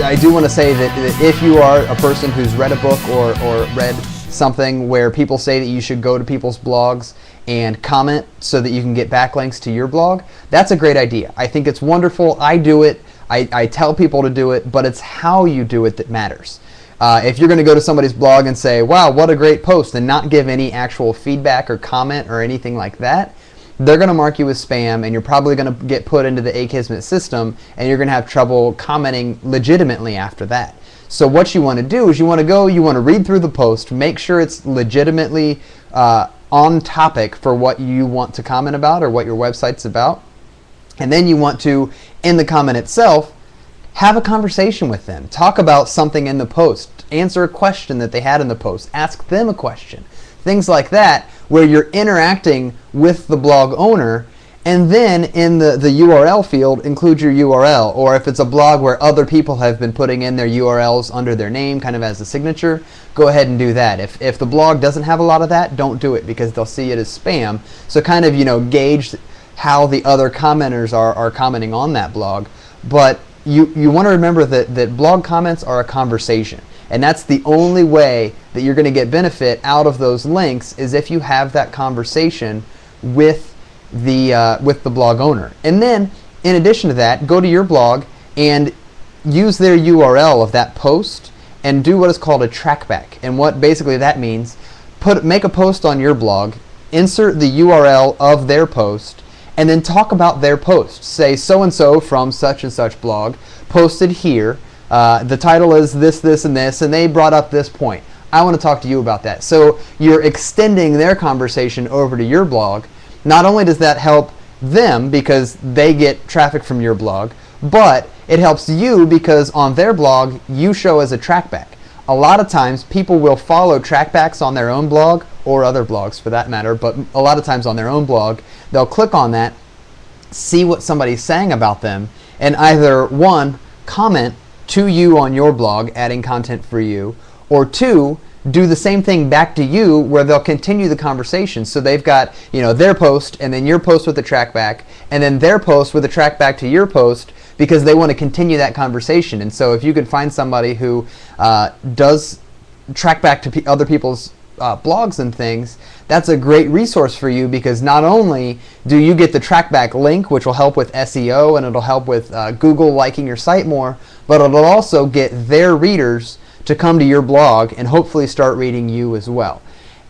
I do want to say that if you are a person who's read a book or read something where people say that you should go to people's blogs and comment so that you can get backlinks to your blog, that's a great idea. I think it's wonderful. I do it. I tell people to do it, but it's how you do it that matters. If you're going to go to somebody's blog and say, wow, what a great post, and not give any actual feedback or comment or anything like that, they're going to mark you as spam, and you're probably going to get put into the Akismet system, and you're going to have trouble commenting legitimately after that. So what you want to do is you want to read through the post, make sure it's legitimately on topic for what you want to comment about or what your website's about. And then you want to, in the comment itself, have a conversation with them. Talk about something in the post. Answer a question that they had in the post. Ask them a question. Things like that, where you're interacting with the blog owner. And then in the URL field, include your URL. Or if it's a blog where other people have been putting in their URLs under their name, kind of as a signature, go ahead and do that. If the blog doesn't have a lot of that, don't do it, because they'll see it as spam. So kind of, gauge how the other commenters are commenting on that blog. But you want to remember that blog comments are a conversation. And that's the only way that you're going to get benefit out of those links, is if you have that conversation with the blog owner. And then, in addition to that, go to your blog and use their URL of that post and do what is called a trackback. And what basically that means, make a post on your blog, insert the URL of their post, and then talk about their post. Say, so-and-so from such and such blog posted here. The title is this, this, and this, and they brought up this point. I want to talk to you about that. So you're extending their conversation over to your blog. Not only does that help them because they get traffic from your blog, but it helps you because on their blog, you show as a trackback. A lot of times, people will follow trackbacks on their own blog, or other blogs for that matter, but a lot of times on their own blog, they'll click on that, see what somebody's saying about them, and either one, comment to you on your blog, adding content for you, or two, do the same thing back to you where they'll continue the conversation. So they've got their post, and then your post with the trackback, and then their post with a trackback to your post, because they want to continue that conversation. And so if you could find somebody who does track back to other people's blogs and things, that's a great resource for you, because not only do you get the trackback link, which will help with SEO and it'll help with Google liking your site more, but it'll also get their readers to come to your blog and hopefully start reading you as well.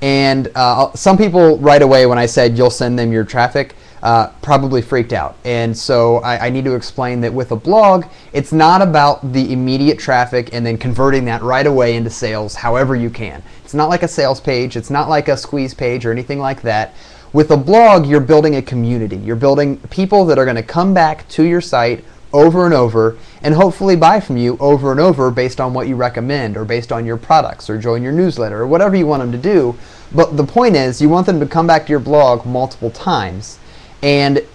And some people right away, when I said you'll send them your traffic, probably freaked out. And so I need to explain that with a blog, it's not about the immediate traffic and then converting that right away into sales however you can. It's not like a sales page. It's not like a squeeze page or anything like that. With a blog, you're building a community. You're building people that are going to come back to your site over and over and hopefully buy from you over and over based on what you recommend or based on your products or join your newsletter or whatever you want them to do. But the point is, you want them to come back to your blog multiple times. And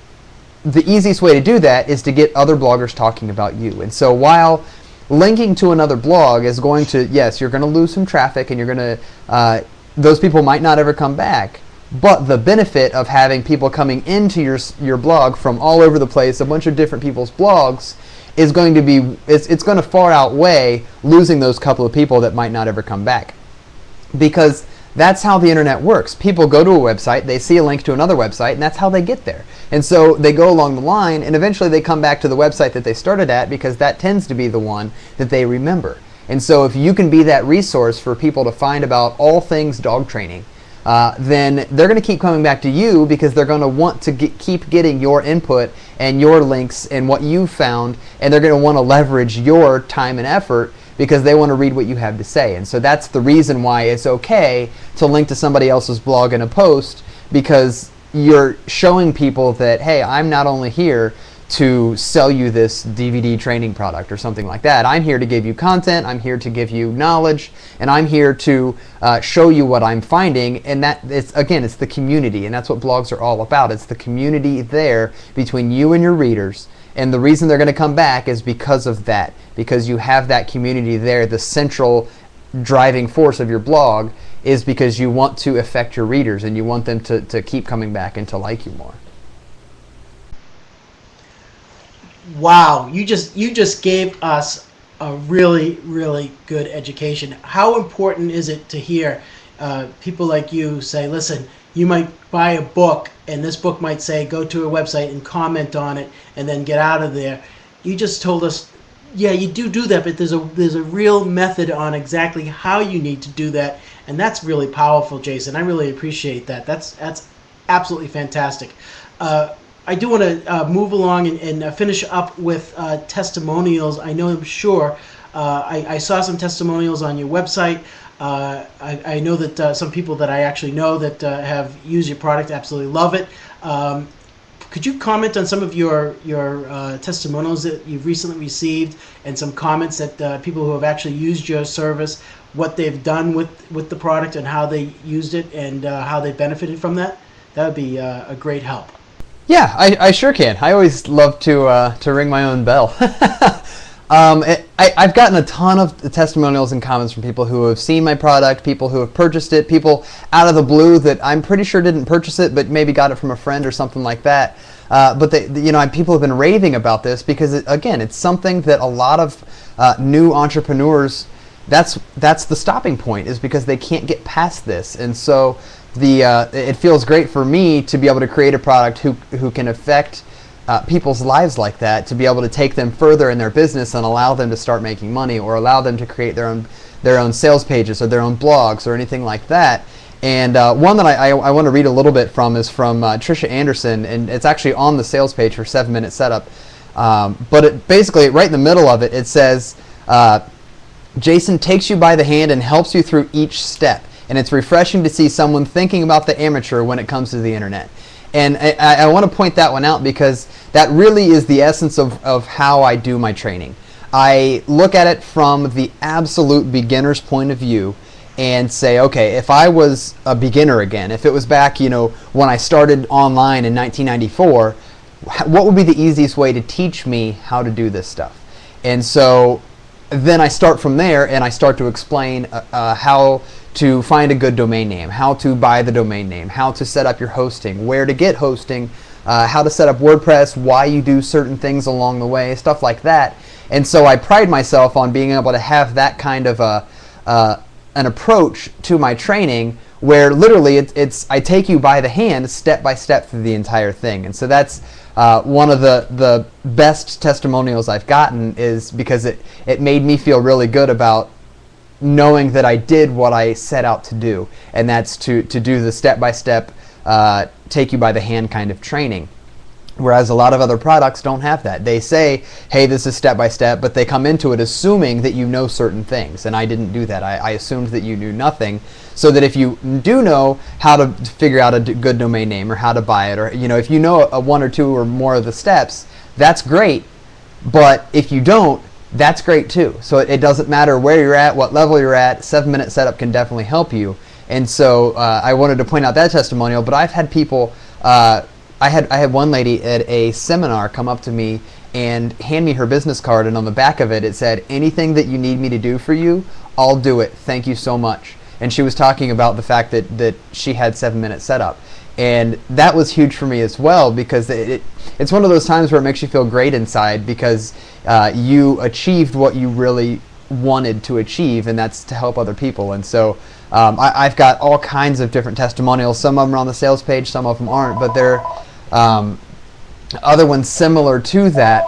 the easiest way to do that is to get other bloggers talking about you. And so while linking to another blog is going to, yes, you're going to lose some traffic and you're going to, those people might not ever come back. But the benefit of having people coming into your blog from all over the place, a bunch of different people's blogs, is going to be, it's going to far outweigh losing those couple of people that might not ever come back. Because that's how the internet works. People go to a website, they see a link to another website, and that's how they get there. And so they go along the line, and eventually they come back to the website that they started at, because that tends to be the one that they remember. And so if you can be that resource for people to find about all things dog training, then they're going to keep coming back to you, because they're going to want to keep getting your input and your links and what you've found, and they're going to want to leverage your time and effort because they want to read what you have to say. And so that's the reason why it's okay to link to somebody else's blog in a post, because you're showing people that, hey, I'm not only here to sell you this DVD training product or something like that. I'm here to give you content, I'm here to give you knowledge, and I'm here to show you what I'm finding. And that, it's the community, and that's what blogs are all about. It's the community there between you and your readers. And the reason they're going to come back is because of that, because you have that community there. The central driving force of your blog is because you want to affect your readers and you want them to keep coming back and to like you more. Wow, you just gave us a really, really good education. How important is it to hear people like you say, listen, you might buy a book, and this book might say, go to a website and comment on it, and then get out of there. You just told us, yeah, you do that, but there's a real method on exactly how you need to do that, and that's really powerful, Jason. I really appreciate that. That's absolutely fantastic. I do want to move along and finish up with testimonials. I'm sure I saw some testimonials on your website. I know that some people that I actually know that have used your product absolutely love it. Could you comment on some of your testimonials that you've recently received, and some comments that people who have actually used your service, what they've done with the product and how they used it and how they benefited from that? That would be a great help. Yeah, I sure can. I always love to ring my own bell. I've gotten a ton of testimonials and comments from people who have seen my product, people who have purchased it, people out of the blue that I'm pretty sure didn't purchase it, but maybe got it from a friend or something like that. But people have been raving about this because, again, it's something that a lot of new entrepreneurs, that's the stopping point, is because they can't get past this. And so it feels great for me to be able to create a product who can affect people's lives like that, to be able to take them further in their business and allow them to start making money, or allow them to create their own sales pages or their own blogs or anything like that. And one that I want to read a little bit from is from Trisha Anderson, and it's actually on the sales page for 7-Minute Setup. But it basically, right in the middle of it, it says, Jason takes you by the hand and helps you through each step. And it's refreshing to see someone thinking about the amateur when it comes to the internet. And I want to point that one out because that really is the essence of how I do my training. I look at it from the absolute beginner's point of view and say, okay, if I was a beginner again, if it was back, when I started online in 1994, what would be the easiest way to teach me how to do this stuff? And so then I start from there and I start to explain how to find a good domain name, how to buy the domain name, how to set up your hosting, where to get hosting, how to set up WordPress, why you do certain things along the way, stuff like that. And so I pride myself on being able to have that kind of an approach to my training, where literally I take you by the hand step by step through the entire thing. And so that's one of the best testimonials I've gotten, is because it made me feel really good about knowing that I did what I set out to do, and that's to do the step-by-step, take you by the hand kind of training. Whereas a lot of other products don't have that. They say, hey, this is step-by-step, but they come into it assuming that you know certain things, and I didn't do that. I assumed that you knew nothing, so that if you do know how to figure out a good domain name or how to buy it, or if you know one or two or more of the steps, that's great, but if you don't, that's great too. So it doesn't matter where you're at, what level you're at, 7-Minute Setup can definitely help you. And so I wanted to point out that testimonial, but I've had people, I had one lady at a seminar come up to me and hand me her business card, and on the back of it, it said, anything that you need me to do for you, I'll do it. Thank you so much. And she was talking about the fact that she had 7-Minute Setup. And that was huge for me as well, because it's one of those times where it makes you feel great inside, because you achieved what you really wanted to achieve, and that's to help other people. And so I've got all kinds of different testimonials. Some of them are on the sales page, some of them aren't, but they're other ones similar to that.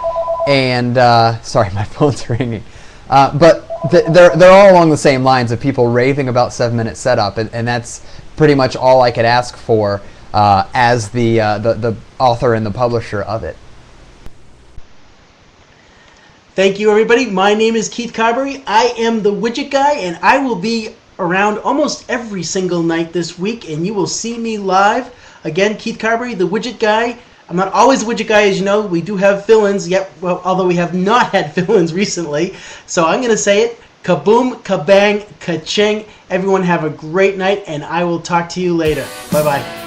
And sorry, my phone's ringing. But they're all along the same lines of people raving about 7-Minute Setup, and that's pretty much all I could ask for as the author and the publisher of it. Thank you, everybody. My name is Keith Carberry. I am the Widget Guy, and I will be around almost every single night this week, and you will see me live. Again, Keith Carberry, the Widget Guy. I'm not always the Widget Guy, as you know. We do have fill-ins, although we have not had fill-ins recently. So I'm going to say it. Kaboom, kabang, ka-ching. Everyone have a great night, and I will talk to you later. Bye-bye.